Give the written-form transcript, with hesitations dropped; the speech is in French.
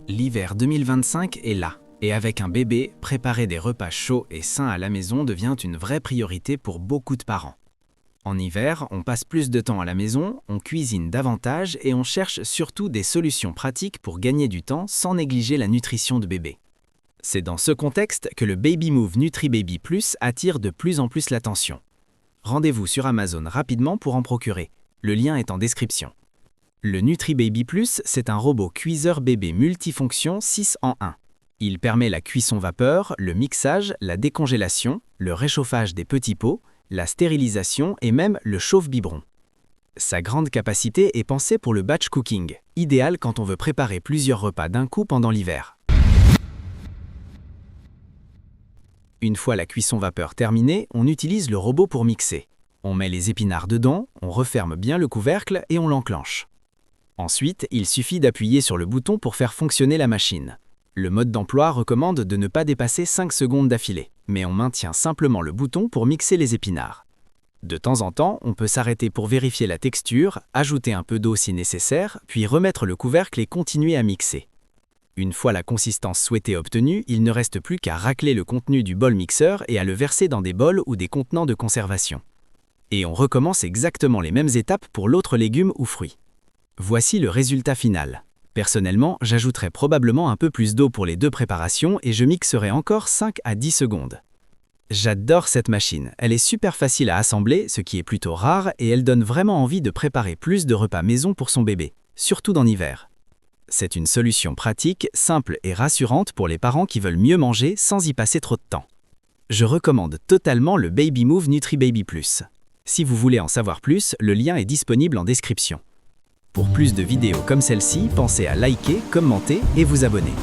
L'hiver 2025 est là, et avec un bébé, préparer des repas chauds et sains à la maison devient une vraie priorité pour beaucoup de parents. En hiver, on passe plus de temps à la maison, on cuisine davantage et on cherche surtout des solutions pratiques pour gagner du temps sans négliger la nutrition de bébé. C'est dans ce contexte que le Baby Move NutriBaby Plus attire de plus en plus l'attention. Rendez-vous sur Amazon rapidement pour en procurer. Le lien est en description. Le NutriBaby Plus, c'est un robot cuiseur bébé multifonction 6 en 1. Il permet la cuisson vapeur, le mixage, la décongélation, le réchauffage des petits pots, la stérilisation et même le chauffe-biberon. Sa grande capacité est pensée pour le batch cooking, idéal quand on veut préparer plusieurs repas d'un coup pendant l'hiver. Une fois la cuisson vapeur terminée, on utilise le robot pour mixer. On met les épinards dedans, on referme bien le couvercle et on l'enclenche. Ensuite, il suffit d'appuyer sur le bouton pour faire fonctionner la machine. Le mode d'emploi recommande de ne pas dépasser 5 secondes d'affilée, mais on maintient simplement le bouton pour mixer les épinards. De temps en temps, on peut s'arrêter pour vérifier la texture, ajouter un peu d'eau si nécessaire, puis remettre le couvercle et continuer à mixer. Une fois la consistance souhaitée obtenue, il ne reste plus qu'à racler le contenu du bol mixeur et à le verser dans des bols ou des contenants de conservation. Et on recommence exactement les mêmes étapes pour l'autre légume ou fruit. Voici le résultat final. Personnellement, j'ajouterai probablement un peu plus d'eau pour les deux préparations et je mixerai encore 5 à 10 secondes. J'adore cette machine, elle est super facile à assembler, ce qui est plutôt rare, et elle donne vraiment envie de préparer plus de repas maison pour son bébé, surtout en hiver. C'est une solution pratique, simple et rassurante pour les parents qui veulent mieux manger sans y passer trop de temps. Je recommande totalement le Baby Move NutriBaby Plus. Si vous voulez en savoir plus, le lien est disponible en description. Pour plus de vidéos comme celle-ci, pensez à liker, commenter et vous abonner.